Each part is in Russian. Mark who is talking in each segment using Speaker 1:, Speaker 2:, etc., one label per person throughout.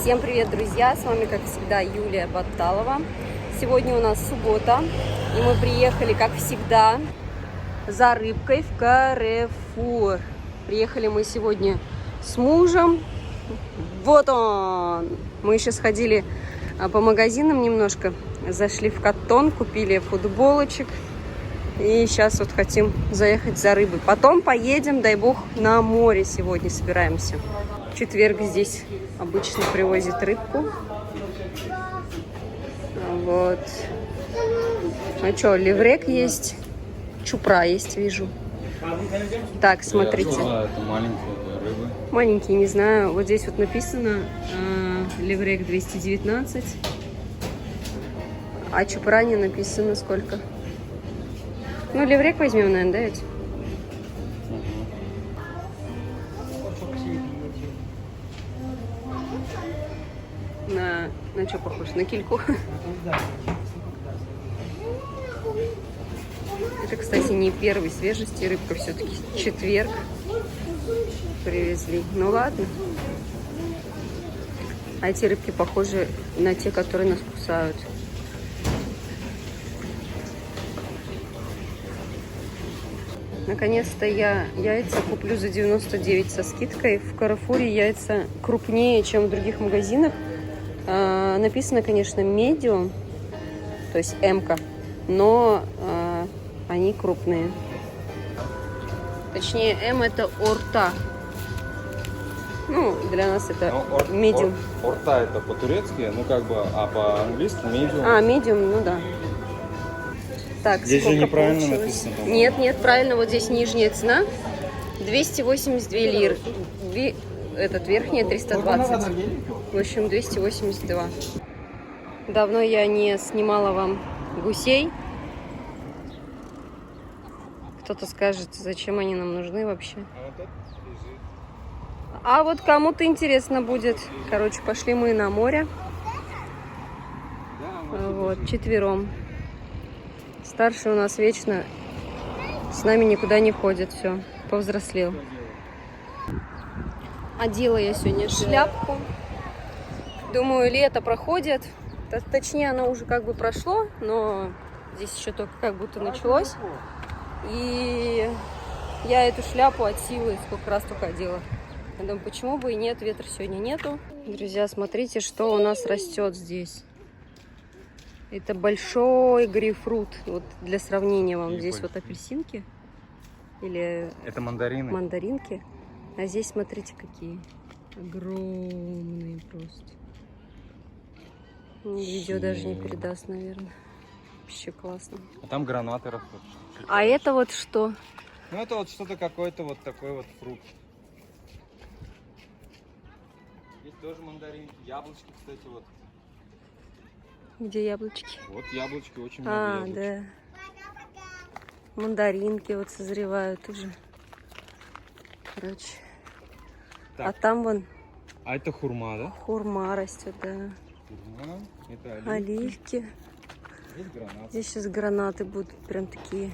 Speaker 1: Всем привет, друзья! С вами, как всегда, Юлия Баталова. Сегодня у нас суббота, и мы приехали, как всегда, за рыбкой в Carrefour. Приехали мы сегодня с мужем. Вот он! Мы еще сходили по магазинам немножко, зашли в Каттон, купили футболочек. И сейчас вот хотим заехать за рыбой. Потом поедем, дай бог, на море сегодня собираемся. В четверг здесь обычно привозят рыбку. Вот. А что, леврек есть, чупра есть, вижу. Так, смотрите.
Speaker 2: Это маленькие рыбы.
Speaker 1: Маленькие, не знаю. Вот здесь вот написано леврек 219. А чупра не написано сколько. Ну, леврек возьмем, наверное, да, ведь? На что похож? На кильку? Это, кстати, не первой свежести рыбка, все-таки четверг привезли. Ну ладно. А эти рыбки похожи на те, которые нас кусают. Наконец-то я яйца куплю за 99 со скидкой. В Carrefour яйца крупнее, чем в других магазинах. Написано, конечно, medium, то есть М-ка, но они крупные. Точнее, М это орта. Ну, для нас это medium.
Speaker 2: Орта это по-турецки, ну как бы, а по-английски medium.
Speaker 1: А, medium, ну да. Так,
Speaker 2: здесь же неправильно
Speaker 1: получилось?
Speaker 2: написано.
Speaker 1: Нет, правильно, вот здесь нижняя цена 282 лиры. Этот верхняя 320. В общем, 282. Давно я не снимала вам гусей. Кто-то скажет, зачем они нам нужны вообще. А вот кому-то интересно будет. Короче, пошли мы на море. Вот, четвером. Старший у нас вечно с нами никуда не ходит. Все, повзрослел. Одела я сегодня шляпку. Думаю, лето проходит. Точнее, оно уже как бы прошло, но здесь еще только как будто началось. И я эту шляпу от силы сколько раз только одела. Я думаю, почему бы и нет, ветра сегодня нету. Друзья, смотрите, что у нас растет здесь. Это большой грейпфрут. Вот для сравнения вам. Здесь вот апельсинки. Или
Speaker 2: это мандарины.
Speaker 1: Мандаринки. А здесь, смотрите, какие огромные просто. Видео даже не передаст, наверное. Вообще классно.
Speaker 2: А там гранаты растут.
Speaker 1: А это вот что?
Speaker 2: Ну это вот что-то какой-то вот такой вот фрукт. Есть тоже мандаринки, яблочки, кстати, вот.
Speaker 1: Где яблочки?
Speaker 2: Вот яблочки, очень много яблочек.
Speaker 1: Да. Мандаринки вот созревают уже. Короче.
Speaker 2: Так.
Speaker 1: А там вон.
Speaker 2: А это хурма, да?
Speaker 1: Хурма растет, да.
Speaker 2: Хурма, это
Speaker 1: оливки.
Speaker 2: Здесь гранаты.
Speaker 1: Здесь сейчас гранаты будут прям такие.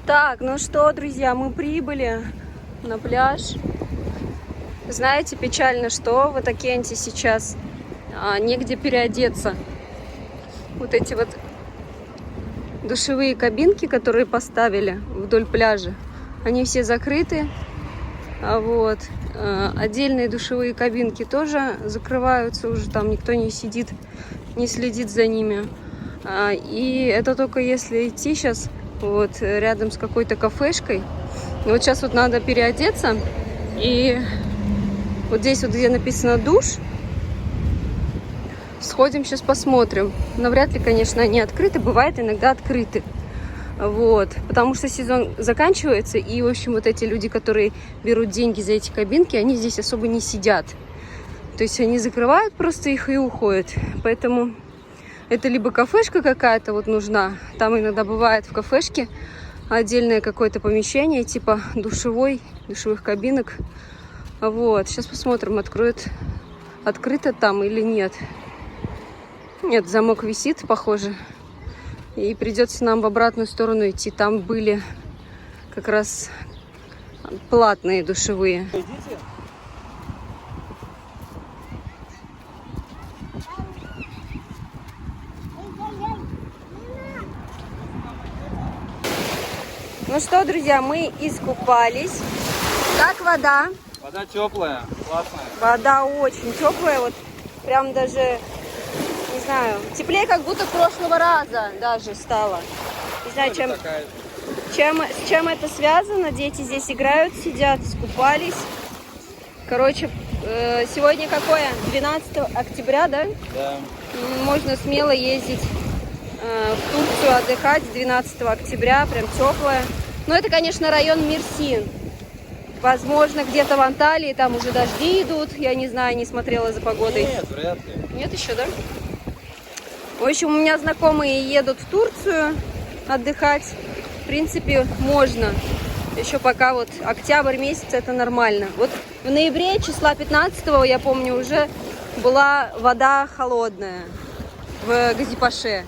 Speaker 1: Так, ну что, друзья, мы прибыли на пляж. Знаете, печально, что в Атакенте сейчас негде переодеться. Вот эти вот душевые кабинки, которые поставили вдоль пляжа, они все закрыты. Вот. Отдельные душевые кабинки тоже закрываются уже, там никто не сидит, не следит за ними. И это только если идти сейчас вот рядом с какой-то кафешкой. И вот сейчас вот надо переодеться. И вот здесь вот, где написано душ, сходим сейчас посмотрим. Навряд ли, конечно, они открыты. Бывает иногда открыты. Вот. Потому что сезон заканчивается. И, в общем, вот эти люди, которые берут деньги за эти кабинки, они здесь особо не сидят. То есть они закрывают просто их и уходят. Поэтому это либо кафешка какая-то вот нужна. Там иногда бывает в кафешке отдельное какое-то помещение, типа душевых кабинок. Вот. Сейчас посмотрим, открыто там или нет. Нет, замок висит, похоже. И придется нам в обратную сторону идти. Там были как раз платные душевые. Ну что, друзья, мы искупались. Как вода?
Speaker 2: Вода теплая, классная.
Speaker 1: Вода очень теплая, вот прям даже, не знаю, теплее как будто прошлого раза даже стало. Не знаю, с чем это связано. Дети здесь играют, сидят, искупались. Короче, сегодня какое? 12 октября, да?
Speaker 2: Да.
Speaker 1: Можно смело ездить в Турцию отдыхать 12 октября, прям теплое. Но это, конечно, район Мерсин. Возможно, где-то в Анталии там уже дожди идут. Я не знаю, не смотрела за погодой.
Speaker 2: Нет, вряд ли.
Speaker 1: Нет еще, да? В общем, у меня знакомые едут в Турцию отдыхать. В принципе, можно. Еще пока вот октябрь месяц, это нормально. Вот в ноябре, числа 15-го, я помню, уже была вода холодная в Газипаше.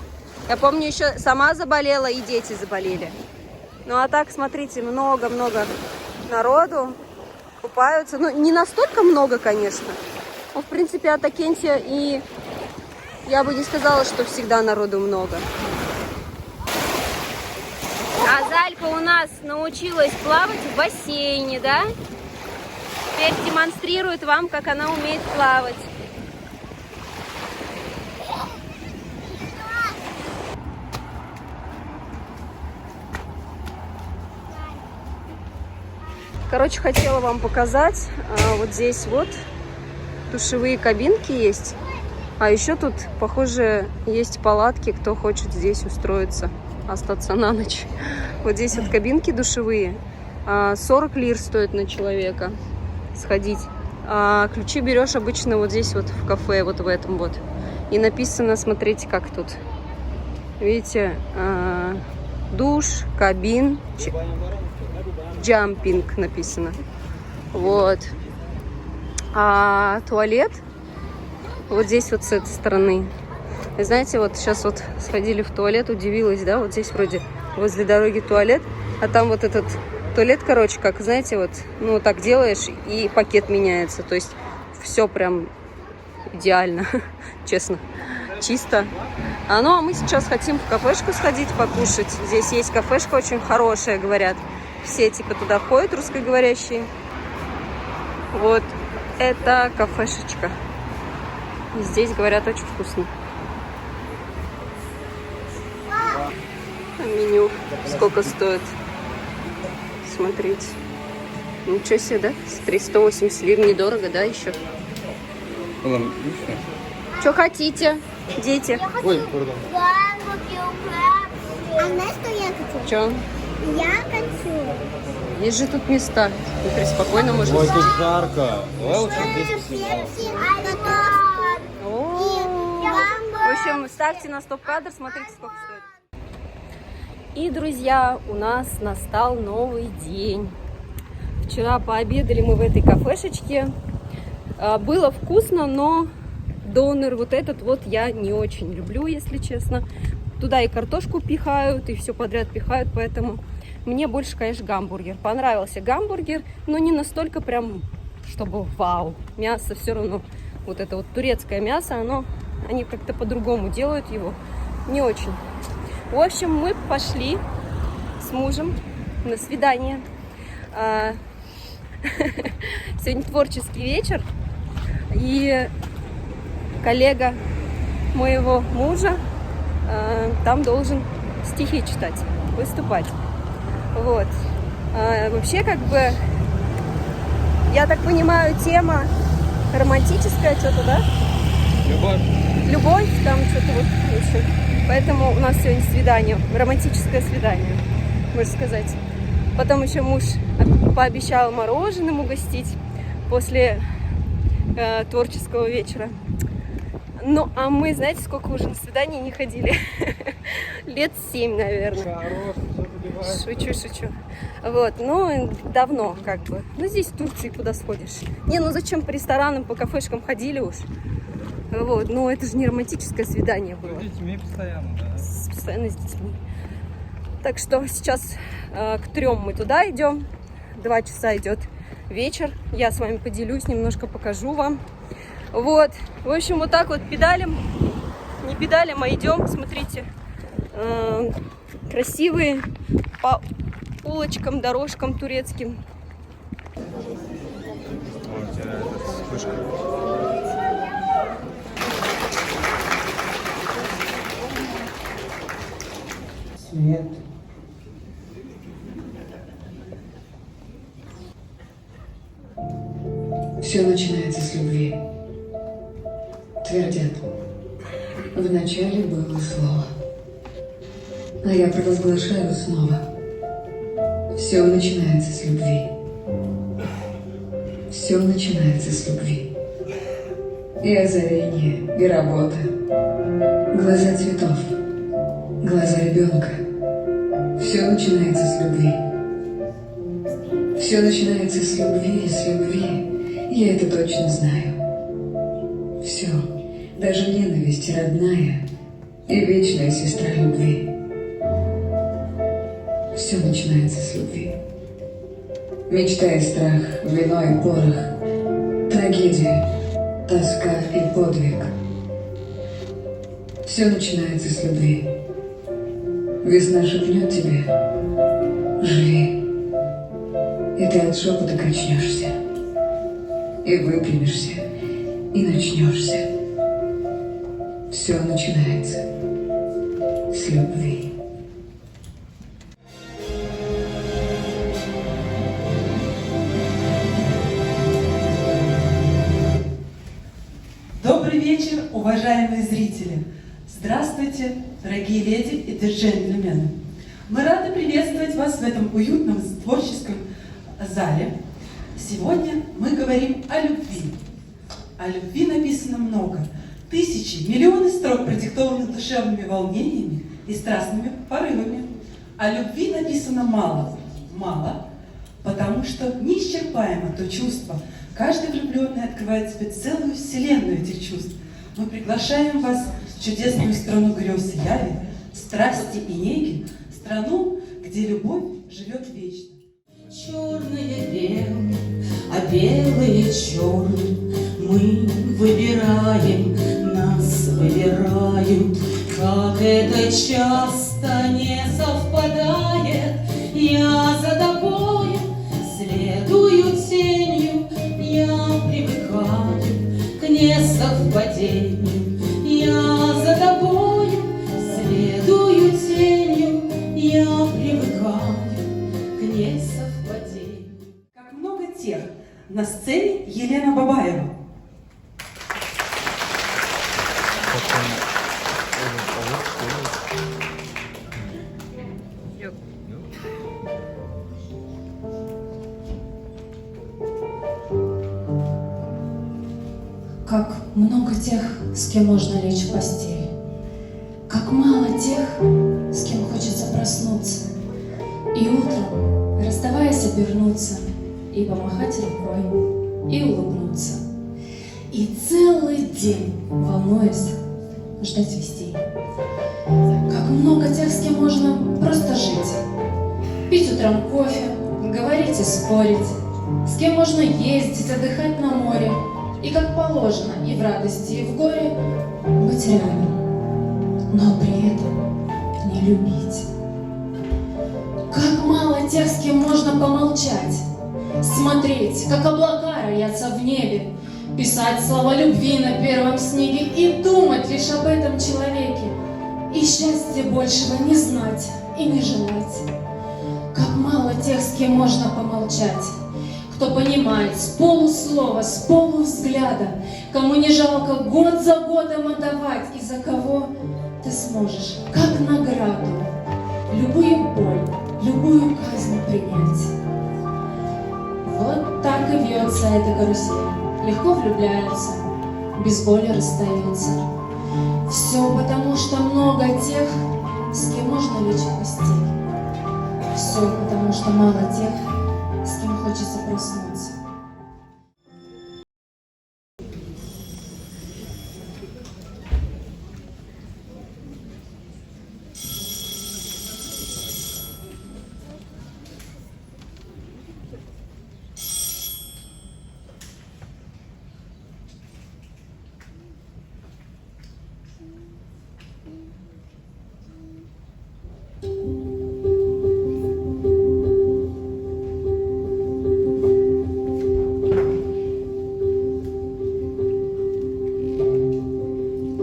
Speaker 1: Я помню, еще сама заболела, и дети заболели. Ну а так, смотрите, много-много народу купаются. Ну, не настолько много, конечно. Но, в принципе, от Окентия и я бы не сказала, что всегда народу много. А Залька у нас научилась плавать в бассейне, да? Теперь демонстрирует вам, как она умеет плавать. Короче, хотела вам показать. Вот здесь вот душевые кабинки есть. А еще тут, похоже, есть палатки, кто хочет здесь устроиться, остаться на ночь. Вот здесь вот кабинки душевые. 40 лир стоит на человека сходить. А ключи берешь обычно вот здесь вот в кафе, вот в этом вот. И написано, смотрите, как тут. Видите, душ, кабин, джампинг написано. Вот. А туалет вот здесь вот с этой стороны. И знаете, вот сейчас вот сходили в туалет, удивилась, да, вот здесь вроде возле дороги туалет, а там вот этот туалет, короче, как, знаете, вот, ну, так делаешь, и пакет меняется, то есть все прям идеально, честно, чисто. Ну, а мы сейчас хотим в кафешку сходить, покушать. Здесь есть кафешка очень хорошая, говорят. Все типа туда ходят, русскоговорящие. Вот это кафешечка. И здесь, говорят, очень вкусно. Меню сколько стоит? Смотрите. Ничего себе, да? 380 лир, недорого, да, еще? Что хотите, дети?
Speaker 2: Ой, пардон.
Speaker 3: А знаешь, что я хочу?
Speaker 1: Что?
Speaker 3: Я хочу.
Speaker 1: Есть же тут места. Смотри, спокойно можно.
Speaker 2: Ой, тут жарко. Давай лучше здесь посидим.
Speaker 1: В общем, ставьте на стоп-кадр, смотрите, сколько стоит. И, друзья, у нас настал новый день. Вчера пообедали мы в этой кафешечке. Было вкусно, но донер вот этот вот я не очень люблю, если честно. Туда и картошку пихают, и все подряд пихают, поэтому мне больше, конечно, гамбургер. Понравился гамбургер, но не настолько прям, чтобы вау. Мясо все равно, вот это вот турецкое мясо, они как-то по-другому делают его. Не очень. В общем, мы пошли с мужем на свидание. Сегодня творческий вечер. И коллега моего мужа там должен стихи читать, выступать. Вот. Вообще, как бы, я так понимаю, тема романтическая что-то, да?
Speaker 2: Любовь.
Speaker 1: Любовь, там что-то вот еще. Поэтому у нас сегодня свидание, романтическое свидание, можно сказать. Потом еще муж пообещал мороженым угостить после творческого вечера. Ну, а мы, знаете, сколько уже на свидание не ходили? Лет 7, наверное. Шучу. Вот, ну, давно, как бы. Ну, здесь в Турции куда сходишь? Не, ну зачем по ресторанам, по кафешкам ходили уж? Вот, но это же не романтическое свидание было.
Speaker 2: С детьми постоянно, да?
Speaker 1: Постоянно с детьми. Так что сейчас к 3 мы туда идем. 2 часа идет вечер. Я с вами поделюсь, немножко покажу вам. Вот. В общем, вот так вот педалим. Не педалим, а идем. Смотрите. Красивые по улочкам, дорожкам турецким.
Speaker 4: Свет. Все начинается с любви. Твердят. Вначале было слово. А я провозглашаю снова. Все начинается с любви. Все начинается с любви. И озарение, и работа. Глаза цветов. Глаза ребенка. Все начинается с любви. Все начинается с любви, с любви. Я это точно знаю. Все, даже ненависть родная и вечная сестра любви. Все начинается с любви. Мечта и страх, вино и порох, трагедия, тоска и подвиг. Все начинается с любви. Весна шепнет тебе: живи. И ты от шепота качнешься, и выпрямишься, и начнешься. Все начинается с любви.
Speaker 5: Добрый вечер, уважаемые зрители! Здравствуйте, дорогие леди и джентльмены! Мы рады приветствовать вас в этом уютном творческом зале. Сегодня мы говорим о любви. О любви написано много. Тысячи, миллионы строк, продиктованных душевными волнениями и страстными порывами. О любви написано мало. Мало, потому что неисчерпаемо то чувство. Каждый влюбленный открывает себе целую вселенную этих чувств. Мы приглашаем вас в чудесную страну грез и яви, страсти и неги, страну, где любовь живет вечно.
Speaker 6: Черные белые, а белые черные. Мы выбираем, нас выбирают. Как это часто не совпадает. Я за тобой следую тенью. Я привыкаю к несовпадению. Я за тобой следую тенью. Я привыкаю к несовпадению.
Speaker 5: Как много тех. На сцене Елена Бабаева.
Speaker 7: Как много тех, с кем можно лечь в постель. Как мало тех, с кем хочется проснуться. И утром, расставаясь, обернуться и помахать рукой, и улыбнуться. И целый день, волнуясь, ждать вестей. Как много тех, с кем можно просто жить. Пить утром кофе, говорить и спорить. С кем можно ездить, отдыхать на море. И как положено, и в радости, и в горе быть рядом, но при этом не любить. Как мало тех, с кем можно помолчать, смотреть, как облака роятся в небе, писать слова любви на первом снеге и думать лишь об этом человеке, и счастья большего не знать и не желать. Как мало тех, с кем можно помолчать, кто понимает с полуслова, с полувзгляда, кому не жалко год за годом отдавать, и за кого ты сможешь, как награду, любую боль, любую казнь принять. Вот так и вьется эта карусель, легко влюбляются, без боли расстаются. Все потому, что много тех, с кем можно лечь в постель. Все потому, что мало тех, с кем хочется проснуться.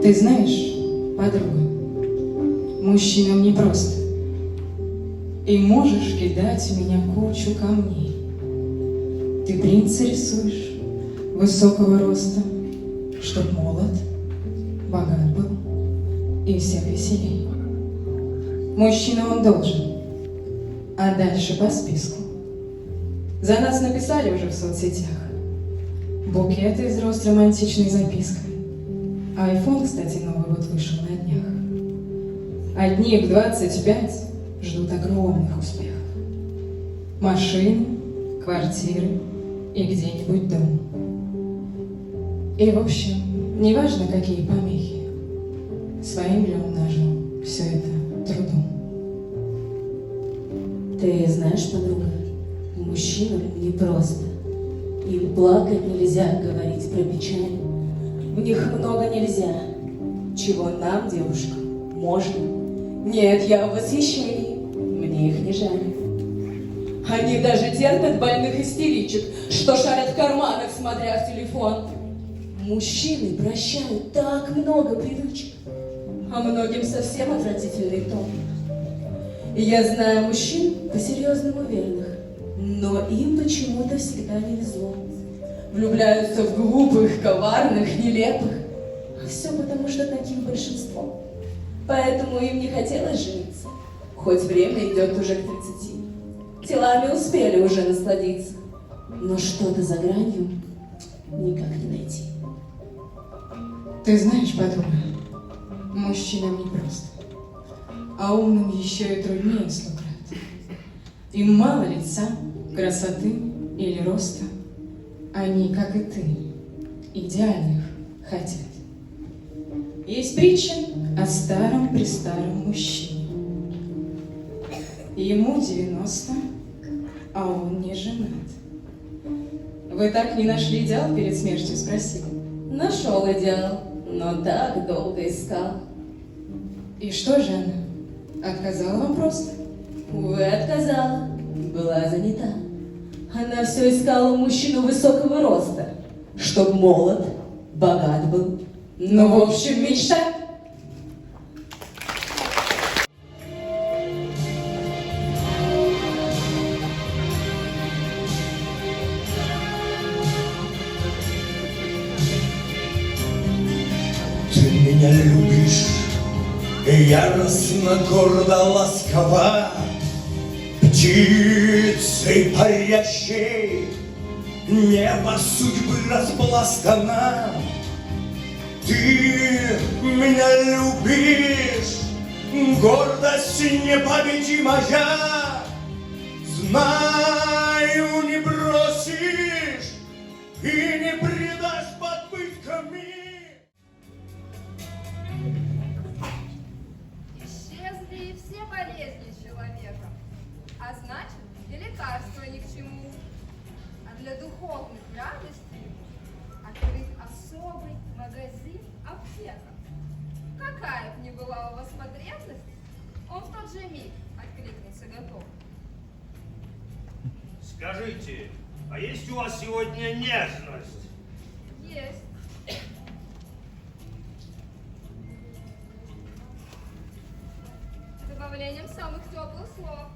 Speaker 7: Ты знаешь, подруга, мужчинам непросто. И можешь кидать в меня кучу камней. Ты принца рисуешь высокого роста, чтоб молод, богат был и всех веселей. Мужчина он должен, а дальше по списку. За нас написали уже в соцсетях. Букеты из роз с романтичной запиской. Айфон, кстати, новый вот вышел на днях. Одни в 25 ждут огромных успехов. Машины, квартиры и где-нибудь дом. И, в общем, неважно, какие помехи, своим ли он нажил все это трудом.
Speaker 6: Ты знаешь, подруга, мужчинам непросто. Им плакать нельзя, говорить про печаль. В них много нельзя. Чего нам, девушкам, можно. Нет, я в восхищении. Мне их не жаль. Они даже терпят больных истеричек, что шарят в карманах, смотря в телефон. Мужчины прощают так много привычек, а многим совсем отвратительный тон. И я знаю мужчин по-серьезному верных, но им почему-то всегда не везло. Влюбляются в глупых, коварных, нелепых. А все потому, что таких большинство. Поэтому им не хотелось жениться, хоть время идет уже к 30. Телами успели уже насладиться, но что-то за гранью никак не найти.
Speaker 7: Ты знаешь, подруга, мужчинам непросто, а умным еще и труднее 100 крат. Им мало лица, красоты или роста. Они, как и ты, идеальных хотят. Есть притча о старом-престаром мужчине. Ему 90, а он не женат. Вы так не нашли идеал перед смертью, спросили?
Speaker 6: Нашел идеал, но так долго искал.
Speaker 7: И что же она? Отказала вам просто?
Speaker 6: Увы, отказала, была занята. Она все искала мужчину высокого роста, чтоб молод, богат был.
Speaker 7: Ну, в общем, мечта.
Speaker 8: Ты меня любишь, и яростно, гордо, ласково, птицей парящей, небо судьбы распластано. Ты меня любишь, гордость непобедимая, знаю, не бросишь и не предашь под пытками.
Speaker 9: Исчезли все болезни человека, а значит и лекарства ни к чему. А для духовных радостей открыт особый магазин аптека. Какая б ни была у вас потребность, он в тот же миг откликнется готов.
Speaker 10: Скажите, а есть у вас сегодня нежность?
Speaker 9: Есть. С добавлением самых теплых слов.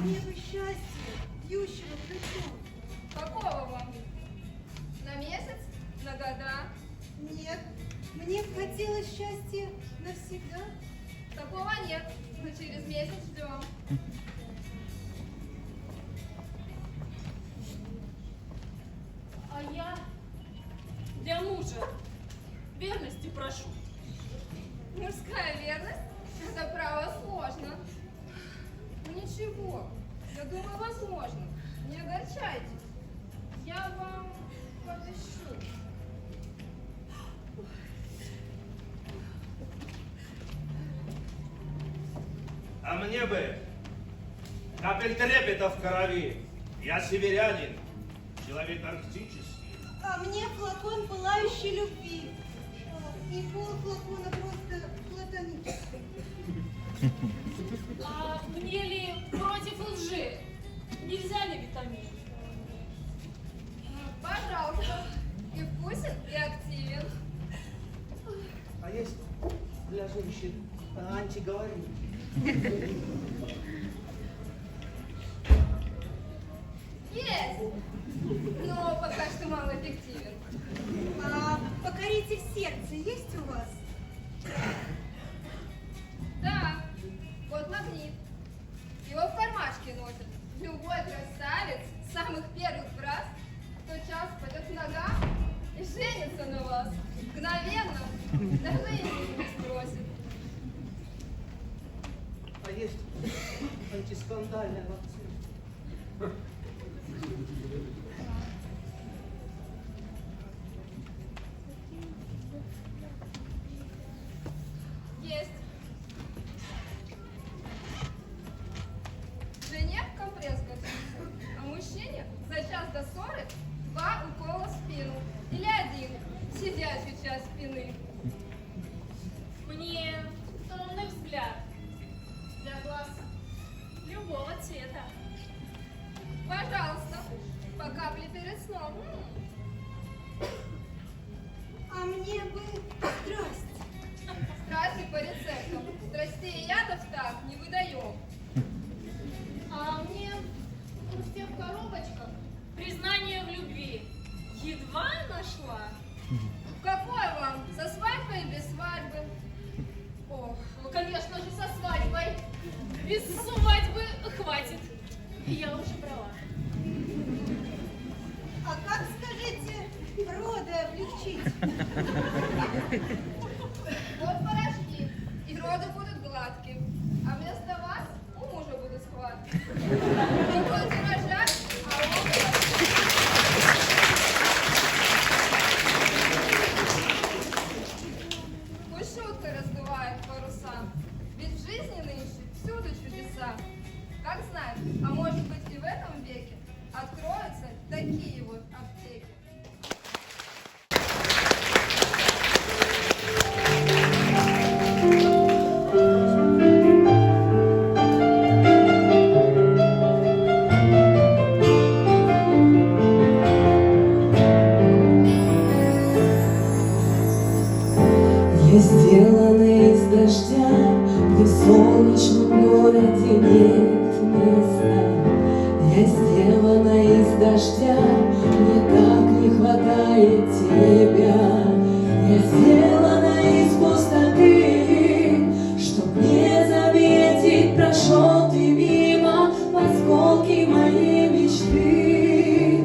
Speaker 11: Мне бы счастье, пьющего ключом.
Speaker 9: Какого вам? На месяц? На года?
Speaker 11: Нет, мне бы хотелось счастья навсегда.
Speaker 9: Такого нет, но через месяц ждем.
Speaker 12: А я для мужа верности прошу.
Speaker 9: Мужская верность? Это право сложно. Ну ничего, я думаю, возможно. Не огорчайтесь. Я вам подыщу.
Speaker 10: А мне бы капель трепета в крови. Я северянин, человек арктический.
Speaker 11: А мне флакон пылающей любви. И пол флакона просто платонический.
Speaker 12: А мне ли против лжи? Нельзя ли витамин?
Speaker 11: женщин. Антиговорит.
Speaker 9: Есть! Но пока что малоэффективен.
Speaker 11: А покоритель сердца есть у вас?
Speaker 9: Да, вот магнит. Его в кармашке носят. Любой красавец с самых первых фраз тотчас пойдет к ногам и женится на вас. Мгновенно. Даже имени не спросит.
Speaker 11: А есть антискандальная вакцина?
Speaker 9: Есть. Жене компресс годится, а мужчине за час до ссоры 2 укола в спину. Или 1, сидячий час спины.
Speaker 12: Мне томный взгляд для глаз любого цвета.
Speaker 9: Пожалуйста, по капле перед сном.
Speaker 11: А мне бы страсть.
Speaker 9: Страсти по рецептам. Страстей и ядов так не выдаем.
Speaker 12: А мне все в коробочках признание в любви едва нашла.
Speaker 9: Какое вам? Со свадьбой и без свадьбы?
Speaker 12: Ох, ну конечно же со свадьбой. Без свадьбы хватит. Я уже брала.
Speaker 11: А как, скажите, роды облегчить?
Speaker 9: Вот порошки, и роды будут гладкие. А вместо вас у мужа будут схватки. Вы будете рожать, а он пусть шутка раздувает паруса. Ведь в жизни нынче всюду чудеса. Как знать, а может быть и в этом веке откроются такие вот аптеки.
Speaker 6: Я сделана из дождя, где в солнечном городе нет места. Я сделана из дождя, мне так не хватает тебя. Я сделана из пустоты, чтоб не заметить, прошел ты мимо осколки моей мечты.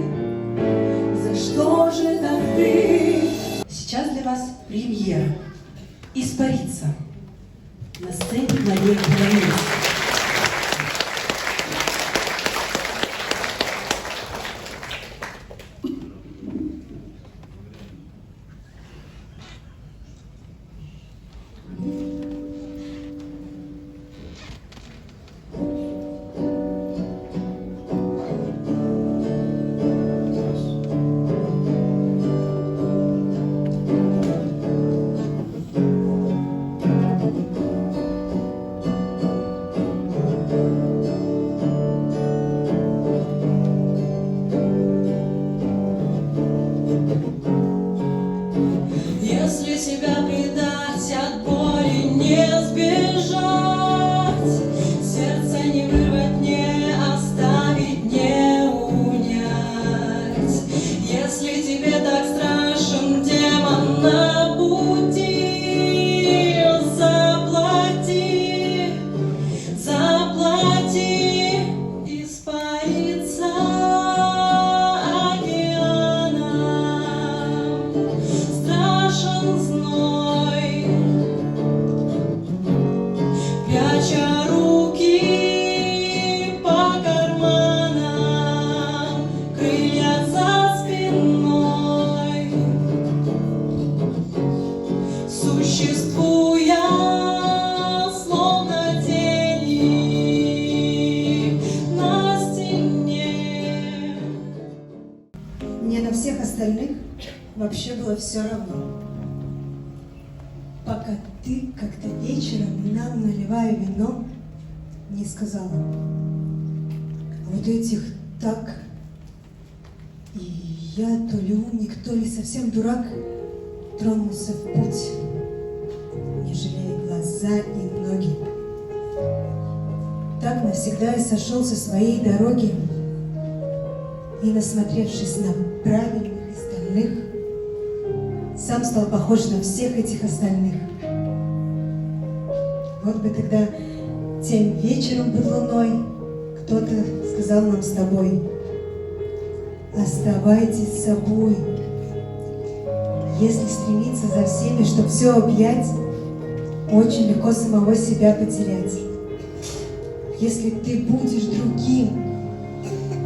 Speaker 6: За что же так ты?
Speaker 5: Сейчас для вас премьера. «Испариться» на сцене Владимир Кравец.
Speaker 6: Если себя предать, от боли не сбежать, сердце не вырвать, не оставить, не унять. Если тебе так страшен демон на пути, заплати, заплати, испариться океаном. Страшен зной, пряча руки по карманам, крылья за спиной, существуя словно тени на стене.
Speaker 11: Мне на всех остальных вообще было все равно. Пока ты как-то вечером, нам наливая вино, не сказала: а вот этих так. И я то ли умник, то ли совсем дурак, тронулся в путь, не жалея глаз. глаза и ноги. Так навсегда и сошел со своей дороги, и, насмотревшись на правильных и стальных, сам стал похож на всех этих остальных. Вот бы тогда тем вечером под луной кто-то сказал нам с тобой: оставайтесь собой. Если стремиться за всеми, чтоб все объять, очень легко самого себя потерять. Если ты будешь другим,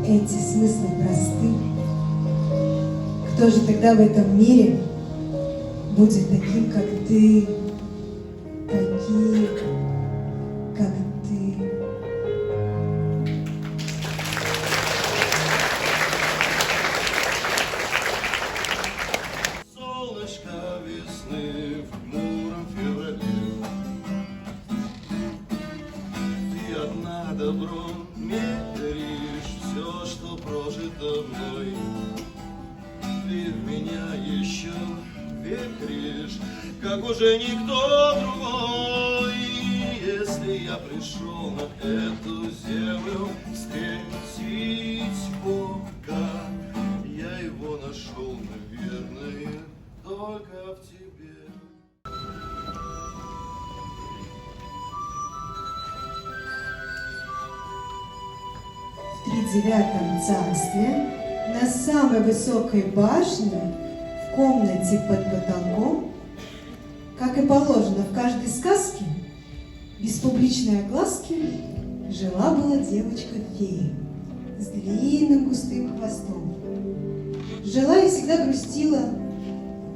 Speaker 11: эти смыслы просты. Кто же тогда в этом мире будет таким, как ты, таким, как ты?
Speaker 8: Солнышко весны в хмуром феврале. Ты одна добром меришь все, что прожито мной. Ты в меня еще веришь, как уже никто другой. Если я пришел на эту землю встретить Бога, я его нашел, наверное, только в тебе.
Speaker 11: В 39-м царстве на самой высокой башне в комнате под потолком, как и положено в каждой сказке, без публичной огласки, жила-была девочка-фея с длинным густым хвостом. Жила и всегда грустила,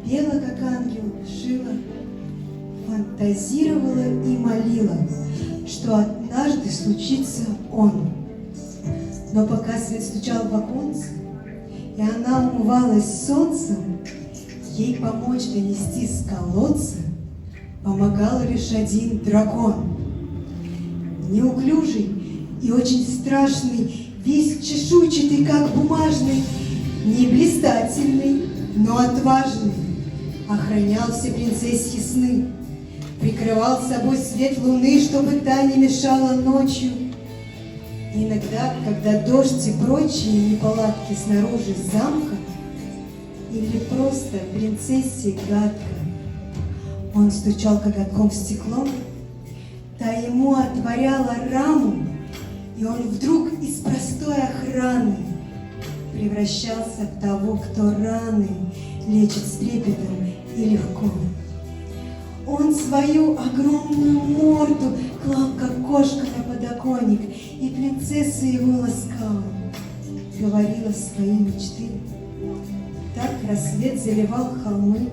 Speaker 11: пела, как ангел, шила, фантазировала и молила, что однажды случится он. Но пока свет стучал в оконце, и она умывалась солнцем, ей помочь донести с колодца помогал лишь один дракон. Неуклюжий и очень страшный, весь чешуйчатый, как бумажный, не блистательный, но отважный, охранял все принцессьи сны, прикрывал собой свет луны, чтобы та не мешала ночью. Иногда, когда дождь и прочие неполадки снаружи замка, или просто принцессе гадко, он стучал коготком в стекло, та ему отворяла раму, и он вдруг из простой охраны превращался в того, кто раны лечит с трепетом и легко. Он свою огромную морду клал, как кошка, на подоконник, и принцесса его ласкала, говорила свои мечты. Так рассвет заливал холмы.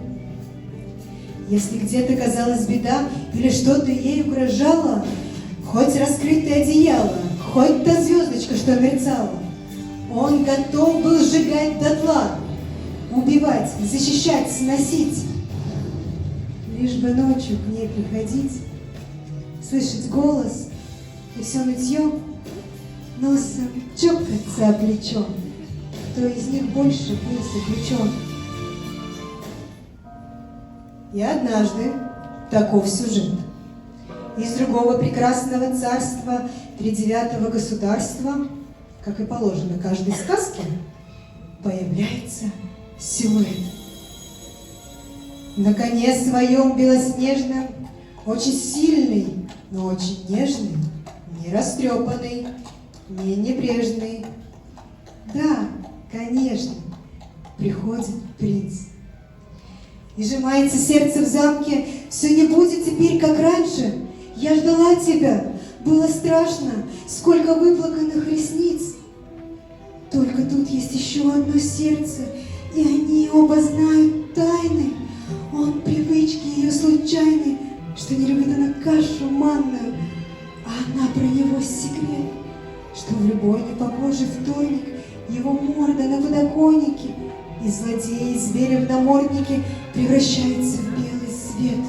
Speaker 11: Если где-то казалась беда или что-то ей угрожало, хоть раскрытое одеяло, хоть та звездочка, что мерцала, он готов был сжигать дотла, убивать, защищать, сносить. Лишь бы ночью к ней приходить, слышать голос и все нытье, носом чокаться о плечо, кто из них больше был заключен. И однажды, таков сюжет, из другого прекрасного царства 39-го государства, как и положено каждой сказке, появляется силуэт. На коне своем белоснежном, очень сильный, но очень нежный, не растрепанный, не небрежный. Да, конечно, приходит принц. И сжимается сердце в замке, все не будет теперь, как раньше. Я ждала тебя, было страшно, сколько выплаканных ресниц. Только тут есть еще одно сердце, и они оба знают тайны. Он привычки ее случайны, что не любит она кашу манную, а она про него секрет, что в любой непогожий вторник его морда на подоконнике, и злодей, и зверя в наморднике превращается в белый свет.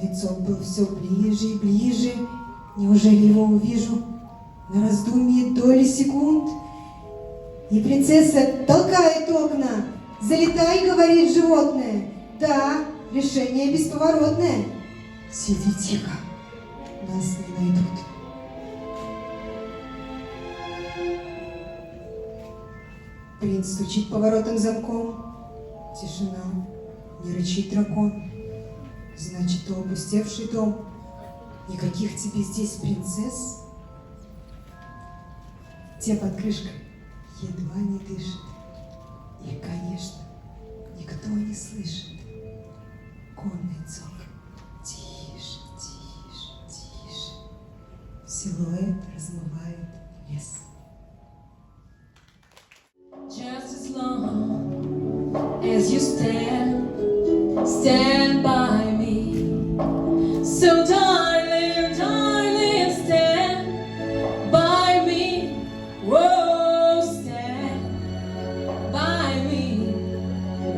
Speaker 11: Лицо было все ближе и ближе, неужели его увижу? На раздумье доли секунд, и принцесса толкает окна. «Залетай», — говорит животное. «Да, Решение бесповоротное. Сиди тихо. Нас не найдут. Принц стучит поворотом замком. Тишина. Не рычит дракон. Значит, то опустевший дом. Никаких тебе здесь принцесс. Те под крышкой едва не дышат. И, конечно, никто не слышит. Конный цок. Тише, тише, тише. Силуэт размывает лес.
Speaker 6: Just as long as you stand by me. So darling, darling, stand by me. Whoa, stand by me.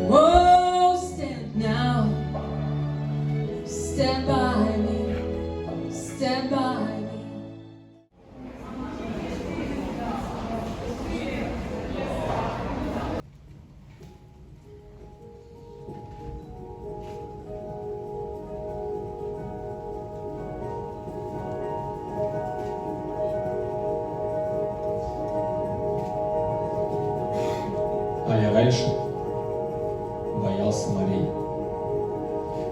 Speaker 6: Whoa, stand now. Stand by me. Stand by me.
Speaker 13: А я раньше боялся морей.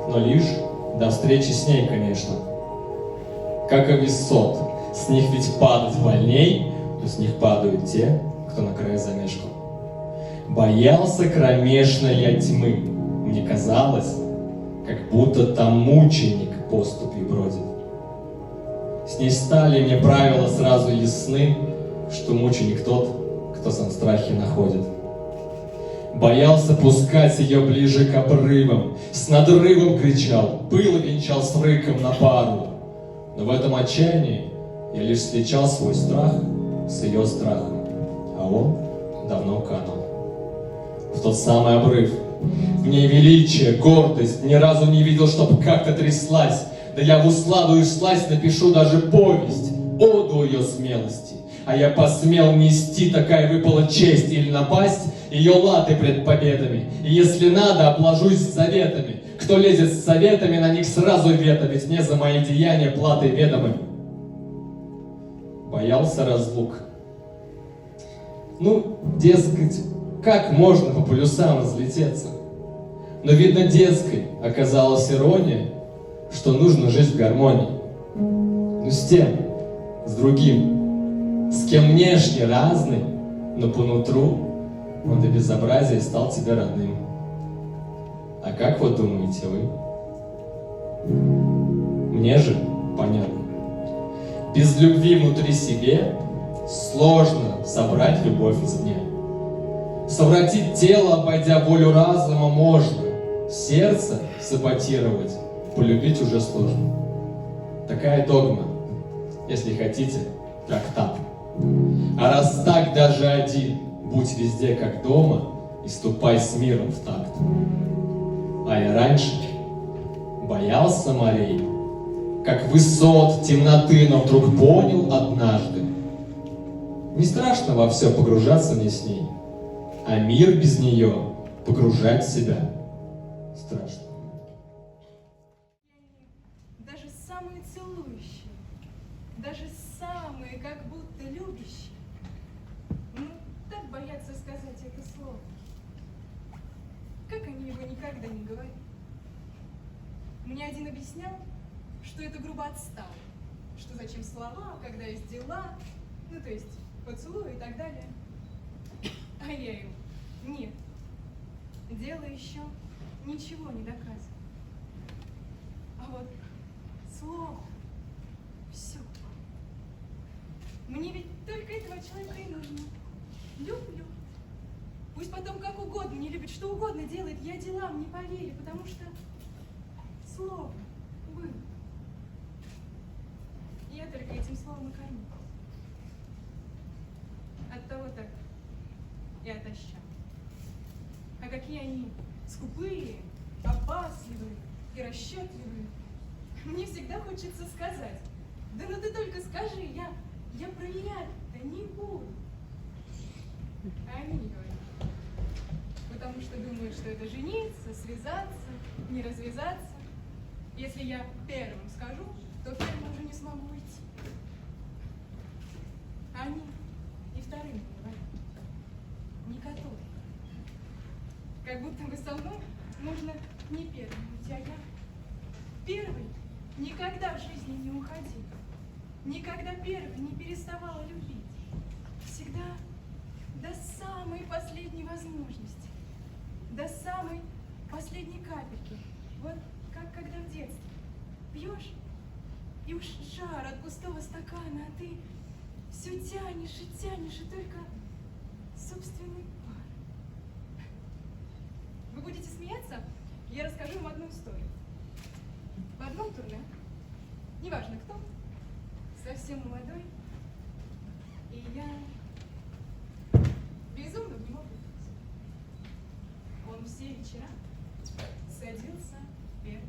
Speaker 13: Но лишь до встречи с ней, конечно. Как и высот, с них ведь падать больней, но с них падают те, кто на краю замешкал. Боялся кромешно я тьмы. Мне казалось, как будто там мученик поступью бродит. С ней стали мне правила сразу ясны, что мученик тот, кто сам страхи находит. Боялся пускать ее ближе к обрывам, с надрывом кричал, пыл венчал с рыком на пару. Но в этом отчаянии я лишь встречал свой страх с ее страхом, а он давно канул в тот самый обрыв. В ней величие, гордость, ни разу не видел, чтоб как-то тряслась. Да я в усладую сласть напишу даже повесть, оду ее смелости. А я посмел нести, такая выпала честь или напасть, ее латы пред победами. И если надо, обложусь заветами. Кто лезет с советами, на них сразу вето, ведь мне за мои деяния платы ведомы. Боялся разлук. Ну, дескать, как можно по полюсам разлететься? Но, видно, детской оказалась ирония, что нужно жить в гармонии. Ну, с тем, с другим, с кем внешне разный, но по нутру он до безобразия стал тебе родным. А как вот думаете вы? Мне же понятно. Без любви внутри себе сложно собрать любовь извне. Совратить тело, обойдя волю разума, можно. Сердце саботировать, полюбить уже сложно. Такая догма, если хотите, трактат. А раз так, даже один, будь везде как дома и ступай с миром в такт. А я раньше боялся морей, как высот, темноты, но вдруг понял однажды. Не страшно во все погружаться мне с ней, а мир без нее погружать в себя страшно.
Speaker 9: Даже самые целующие, даже самые как будто любящие, ну, так боятся сказать это слово. Как они его никогда не говорят? Мне один объяснял, что это грубо отстало, что зачем слова, когда есть дела, ну, то есть поцелуй и так далее. А я ему: нет, дело еще ничего не доказывает. А вот слово — все. Мне ведь только этого человека и нужно. Люблю. Пусть потом как угодно, не любит, что угодно делает, я делам не поверю, потому что слово было. Я только этим словом и кормлюсь. Оттого так и отощал. А какие они скупые, опасливые и расчетливые. Мне всегда хочется сказать: да ну ты только скажи, я проверять-то не буду. А они говорят: вот
Speaker 12: потому что думают, что это жениться, связаться, не развязаться. Если я первым скажу, то первым уже не смогу уйти. Они и вторым говорят, не готовы. Как будто бы со мной можно не первым уйти, а я первый никогда в жизни не уходил. Никогда первый не переставала любить. Всегда до самой последней возможности, до самой последней капельки. Вот как когда в детстве пьешь, и уж жар от пустого стакана, а ты все тянешь, и только собственный пар. Вы будете смеяться? Я расскажу вам одну историю. В одном турне, неважно кто, совсем молодой, и я безумно в него влюбилась. Он все вечера садился первый.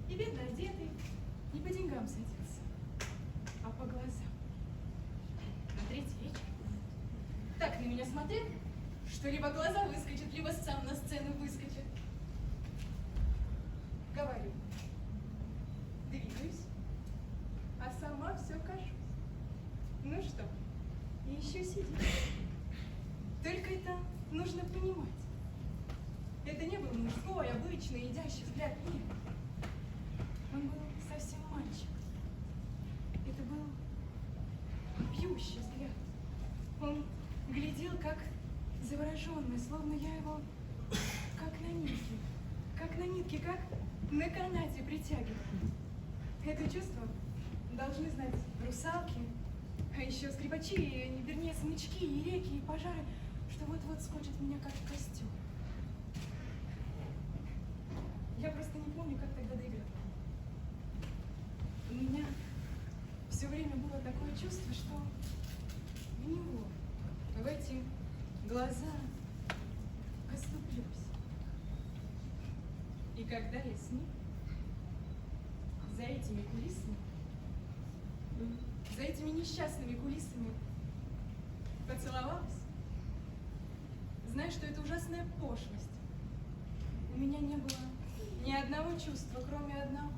Speaker 12: И бедно одетый, не по деньгам садился, а по глазам. На третий вечер так на меня смотрел, что либо глаза выскочат, либо сам на сцену выскочит. Говорю, двигаюсь, а сама все кажусь. Ну что, и еще сидит. Только это нужно понимать. Это не был мужской, обычный, идящий взгляд. Нет. Он был совсем мальчик. Это был пьющий взгляд. Он глядел, как завороженный, словно я его как на нитке, как на канате притягиваю. Это чувство должны знать русалки, а еще скрипачи, вернее, смычки, и реки, и пожары, что вот-вот скочит меня как в костюм. Я просто не помню, как тогда доиграла. У меня все время было такое чувство, что в него, в эти глаза оступлюсь. И когда я с ним, за этими кулисами, за этими несчастными кулисами поцеловалась, зная, что это ужасная пошлость, у меня не было ни одного чувства, кроме одного.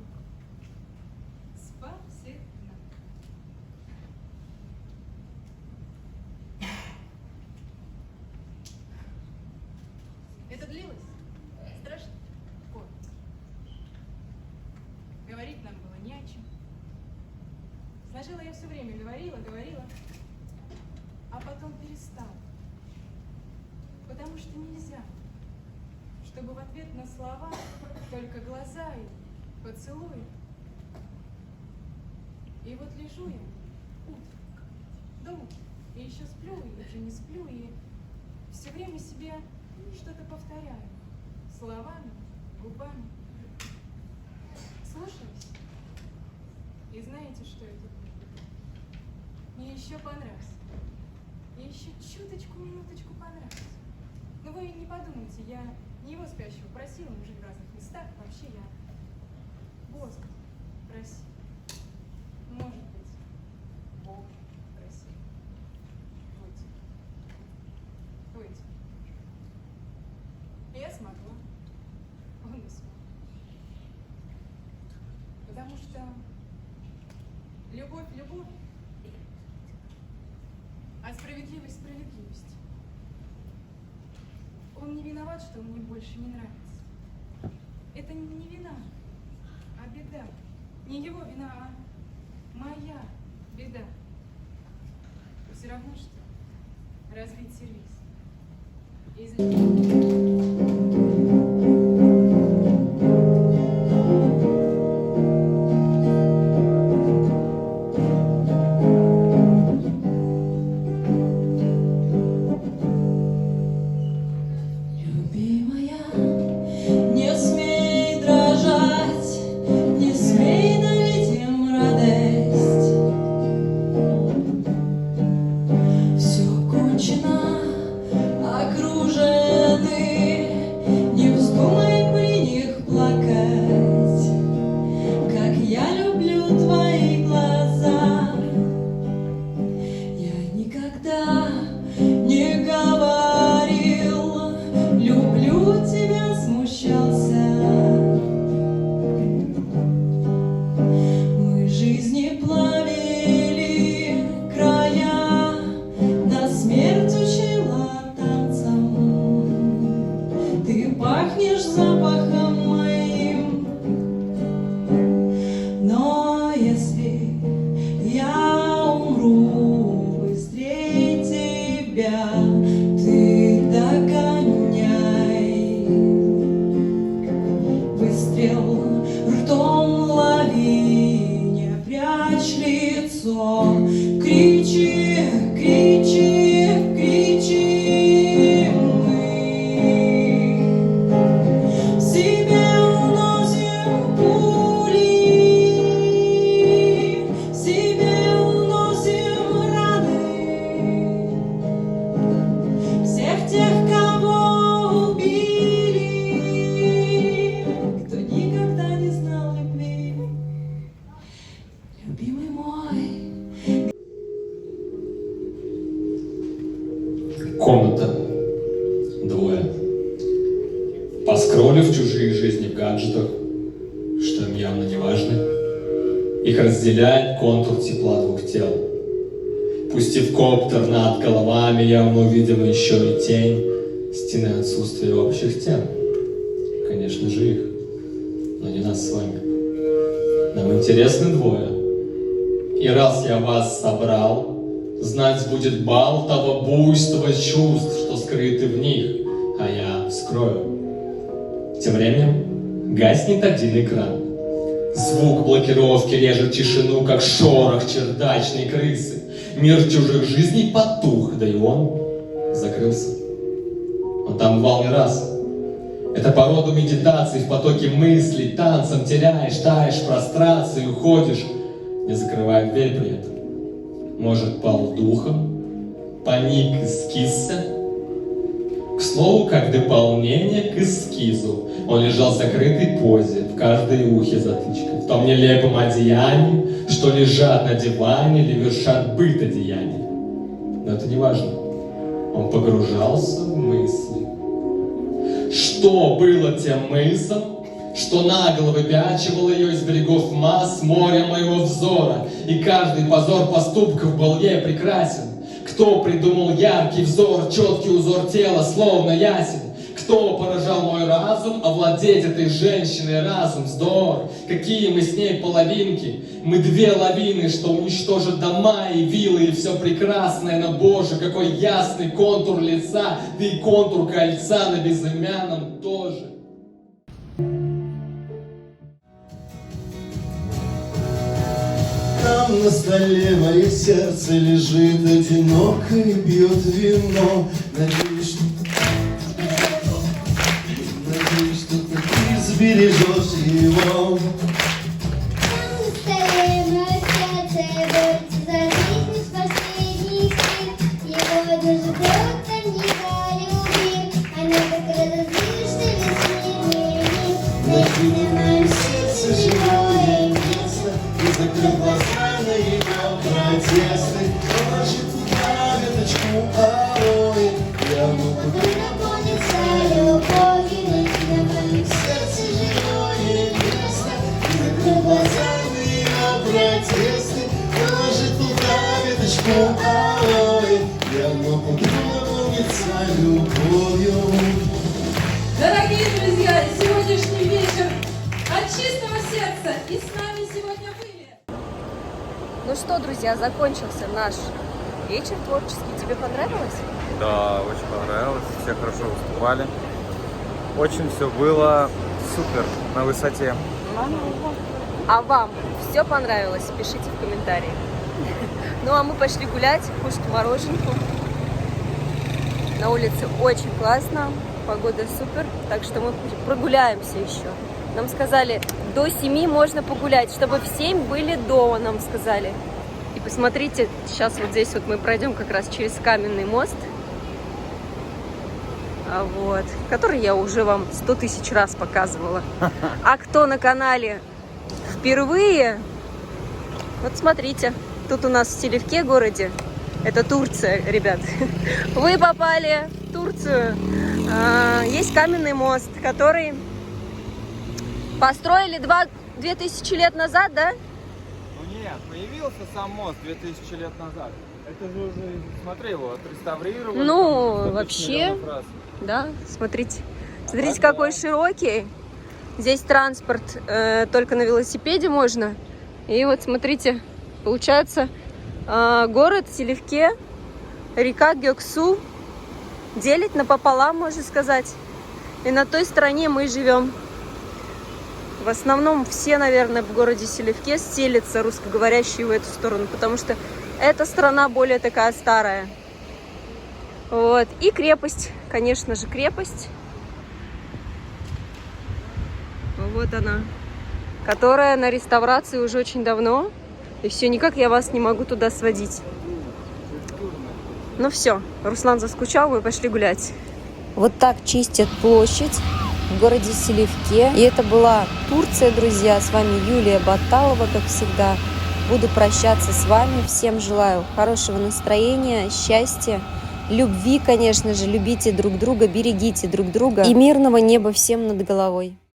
Speaker 12: Спасибо. Это длилось страшно год. Говорить нам было не о чем. Сначала я все время говорила, а потом перестала. Потому что нельзя, чтобы в ответ на слова только глаза и поцелуи. И вот лежу я утром, дома, и еще сплю, и уже не сплю, и все время себе что-то повторяю. Словами, губами. Слушаюсь. И знаете, что это будет? Мне еще понравился. Мне еще чуточку, минуточку понравился. Но вы не подумайте, я не его спящего просила, мы жили в разных местах. Вообще я Господа просила. Может быть, Бог просил. Выйти. И я смогла. Он не смог. Потому что любовь — любовь, а справедливость — справедливость. Он не виноват, что мне больше не нравится. Это не вина, а беда. Не его вина, а моя беда. Все равно, что разбить сервиз.
Speaker 6: Окружены ты пахнешь запахом моим. Но если я умру быстрее тебя, ты догоняй. Выстрел ртом лови, не прячь лицо. Кричи, кричи, кричи. Мы себе уносим пули, себе уносим раны. Всех тех, кого убили, кто никогда не знал любви. Любимый мой.
Speaker 13: Комната. Двое. Поскроллив чужие жизни в гаджетах, что им явно не важно, их разделяет контур тепла двух тел. Пустив коптер над головами, явно увидим еще и тень стены отсутствия общих тем. Конечно же их, но не нас с вами. Нам интересны двое. И раз я вас собрал, знать будет бал того буйства чувств, что скрыты в них, а я вскрою. Тем временем гаснет один экран. Звук блокировки режет тишину, как шорох чердачной крысы. Мир чужих жизней потух, да и он закрылся. Он там бывал не раз. Это по роду медитации в потоке мыслей, танцем теряешь, таешь в прострации, уходишь, не закрывая дверь при этом. Может, пал духом, паник эскизся. К слову, как дополнение к эскизу, он лежал в закрытой позе, в каждой ухе затычка, в том нелепом одеянии, что лежат на диване или вершат быт одеяний. Но это не важно. Он погружался в мысли. Что было тем мысом, что нагло выпячивало ее из берегов масс моря моего взора, и каждый позор поступков был ей прекрасен. Кто придумал яркий взор, четкий узор тела, словно ясен? Кто поражал мой разум, овладеть этой женщиной разум, вздор? Какие мы с ней половинки? Мы две лавины, что уничтожат дома и виллы, и все прекрасное, но, Боже, какой ясный контур лица, да и контур кольца на безымянном тоже.
Speaker 8: Там на столе мое сердце лежит одиноко и пьет вино. Надеюсь, что ты сбережешь его.
Speaker 3: Там на столе мое сердце борется за жизнь из последних сил. Его даже кто-то не полюбил. Она так разозлишься весь мир. Найди на моем сердце живое место и закрой глаза на ее протесты. Положи туда веточку алоэ, явно куда наполнится любовью. Найди на моем сердце живое место и закрой глаза на ее протесты. Положи туда веточку алоэ, явно куда наполнится любовью.
Speaker 5: Дорогие друзья, сегодняшний вечер от чистого сердца, и с нами сегодня были.
Speaker 1: Ну что, друзья, закончился наш вечер творческий. Тебе понравилось?
Speaker 2: Да, очень понравилось. Все хорошо выступали. Очень все было супер, на высоте.
Speaker 1: А вам все понравилось? Пишите в комментариях. Ну а мы пошли гулять, кушать мороженку. На улице очень классно, погода супер, так что мы прогуляемся еще. Нам сказали, до 7 можно погулять, чтобы в 7 были дома, нам сказали. И посмотрите, сейчас вот здесь вот мы пройдем как раз через каменный мост, вот, который я уже вам 100 000 раз показывала. А кто на канале впервые, вот смотрите, тут у нас в Селевке городе, это Турция, ребят, вы попали в Турцию. Есть каменный мост, который построили 2000 лет назад, да?
Speaker 2: Ну нет, появился сам мост 2000 лет назад. Это же уже, смотри, его отреставрировали.
Speaker 1: Ну, вообще, да, смотрите. Смотрите, какой широкий. Здесь транспорт только на велосипеде можно. И вот смотрите, получается, город Селивке, река Гёксу делит напополам, можно сказать. И на той стороне мы живем. В основном все, наверное, в городе Селивке селятся русскоговорящие в эту сторону, потому что эта страна более такая старая. Вот. И крепость, конечно же, крепость. Вот она, которая на реставрации уже очень давно. И все, никак я вас не могу туда сводить. Ну все, Руслан заскучал, мы пошли гулять. Вот так чистят площадь в городе Селивке. И это была Турция, друзья. С вами Юлия Баталова, как всегда. Буду прощаться с вами. Всем желаю хорошего настроения, счастья, любви, конечно же. Любите друг друга, берегите друг друга. И мирного неба всем над головой.